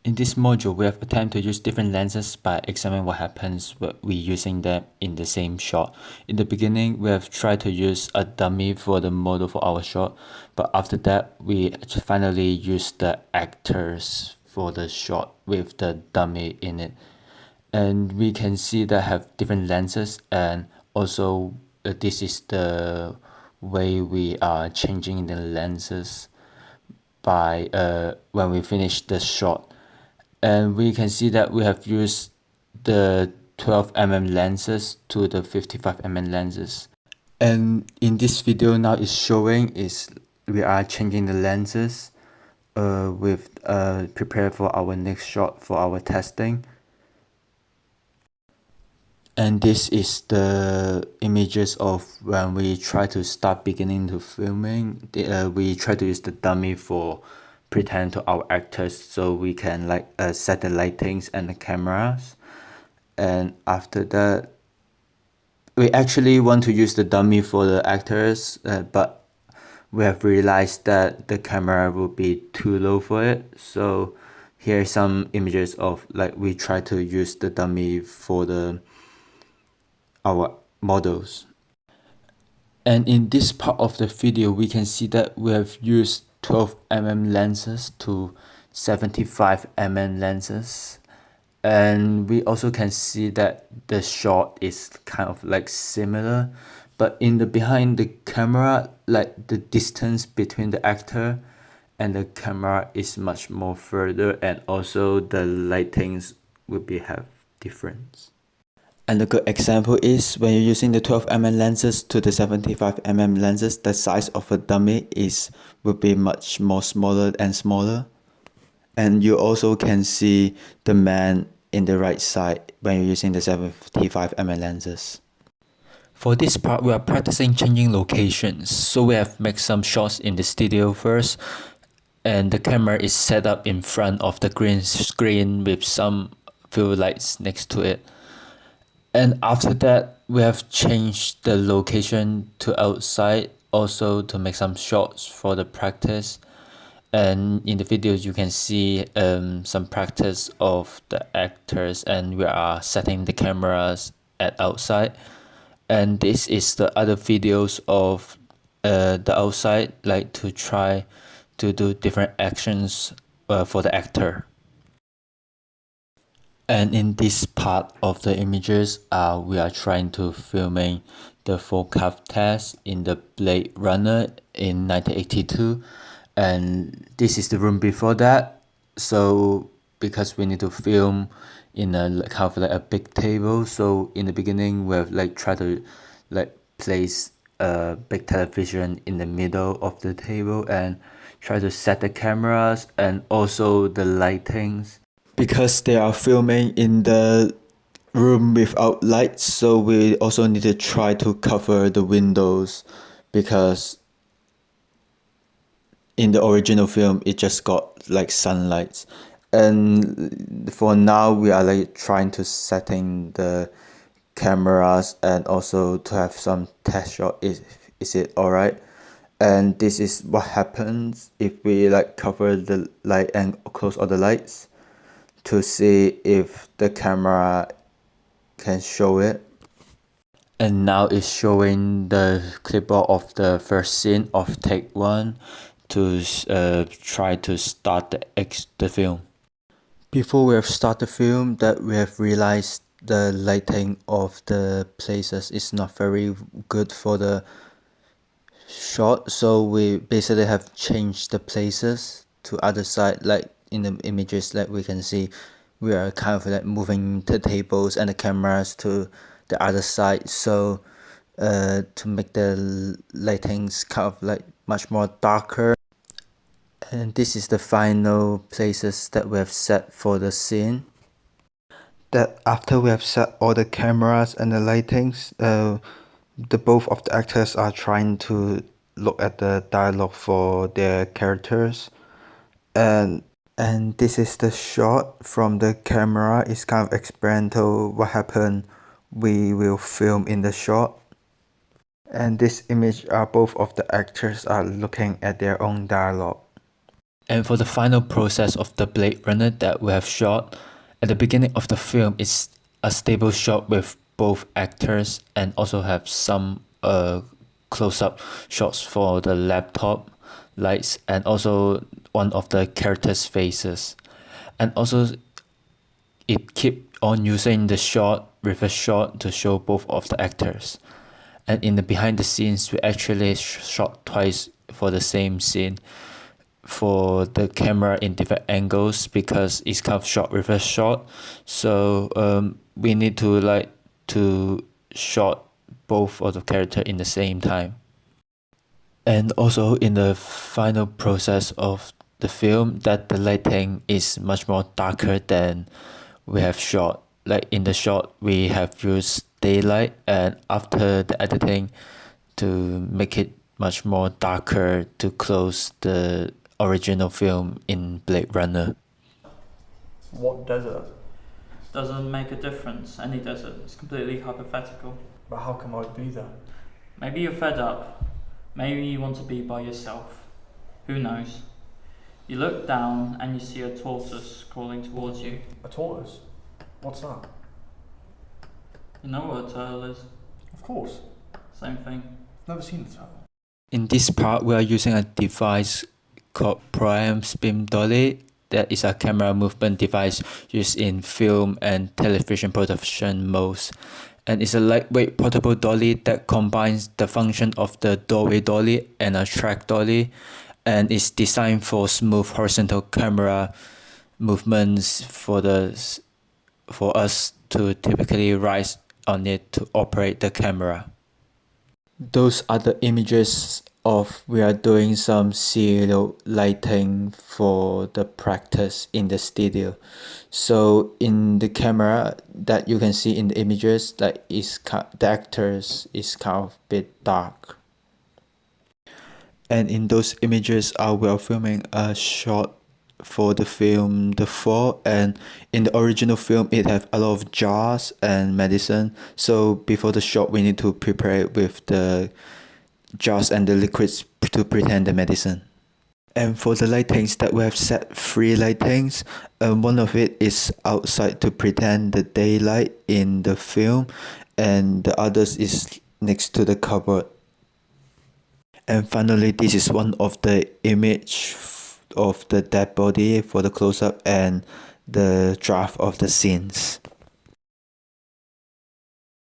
In this module, we have attempted to use different lenses by examining what happens when we using them in the same shot. In the beginning, we have tried to use a dummy for the model for our shot, but after that, we finally used the actors for the shot with the dummy in it. And we can see that have different lenses, and also this is the way we are changing the lenses by when we finish the shot. And we can see that we have used the 12mm lenses to the 55mm lenses. And in this video now is showing is we are changing the lenses with prepare for our next shot for our testing. And this is the images of when we try to start beginning to filming. We try to use the dummy for pretend to our actors so we can like set the lightings and the cameras. And after that, we actually want to use the dummy for the actors, but we have realized that the camera will be too low for it. So here are some images of like we try to use the dummy for our models. And in this part of the video, we can see that we have used 12mm lenses to 75mm lenses. And we also can see that the shot is kind of like similar, but in the behind the camera, like the distance between the actor and the camera is much more further, and also the lightings will be have difference. And a good example is when you're using the 12mm lenses to the 75mm lenses, the size of a dummy will be much more smaller and smaller. And you also can see the man in the right side when you're using the 75mm lenses. For this part, we are practicing changing locations. So we have made some shots in the studio first, and the camera is set up in front of the green screen with some few lights next to it. And after that, we have changed the location to outside also to make some shots for the practice. And in the videos, you can see some practice of the actors, and we are setting the cameras at outside. And this is the other videos of the outside, like to try to do different actions for the actor. And in this part of the images, we are trying to filming the full cup test in the Blade Runner in 1982. And this is the room before that. So because we need to film in a kind of like a big table, so in the beginning we have like try to like place a big television in the middle of the table and try to set the cameras and also the lightings. Because they are filming in the room without lights, so we also need to try to cover the windows, because in the original film it just got like sunlight. And for now we are like trying to setting the cameras and also to have some test shot. Is it all right? And this is what happens if we like cover the light and close all the lights to see if the camera can show it. And now it's showing the clipboard of the first scene of take 1 to try to start the film. Before we have started the film, that we have realized the lighting of the places is not very good for the shot, so we basically have changed the places to other side. Like in the images, like we can see we are kind of like moving the tables and the cameras to the other side, so to make the lightings kind of like much more darker. And this is the final places that we have set for the scene. That after we have set all the cameras and the lightings, the both of the actors are trying to look at the dialogue for their characters, and this is the shot from the camera. It's kind of experimental what happened we will film in the shot. And this image are both of the actors are looking at their own dialogue. And for the final process of the Blade Runner that we have shot, at the beginning of the film is a stable shot with both actors and also have some close-up shots for the laptop lights and also one of the characters' faces. And also it keep on using the shot, reverse shot to show both of the actors. And in the behind the scenes, we actually shot twice for the same scene for the camera in different angles because it's kind of shot reverse shot. So we need to shot both of the character in the same time. And also in the final process of the film, that the lighting is much more darker than we have shot. Like in the shot, we have used daylight, and after the editing, to make it much more darker to close the original film in Blade Runner. What desert? Doesn't make a difference. Any desert. It's completely hypothetical. But how come I'd be there? Maybe you're fed up. Maybe you want to be by yourself. Who knows? You look down and you see a tortoise crawling towards you. A tortoise? What's that? You know what a turtle is? Of course. Same thing. I've never seen a turtle. In this part, we are using a device called Priam's Beam Dolly. That is a camera movement device used in film and television production modes. And it's a lightweight portable dolly that combines the function of the doorway dolly and a track dolly, and is designed for smooth horizontal camera movements for us to typically rise on it to operate the camera. Those are the images of we are doing some serial lighting for the practice in the studio. So in the camera that you can see in the images, the actors is kind of a bit dark. And in those images, we are filming a shot for the film The Fall, and in the original film it have a lot of jars and medicine, so before the shot we need to prepare it with the jars and the liquids to pretend the medicine. And for the lightings that we have set 3 lightings, one of it is outside to pretend the daylight in the film, and the others is next to the cupboard. And finally, this is one of the image of the dead body for the close-up and the draft of the scenes.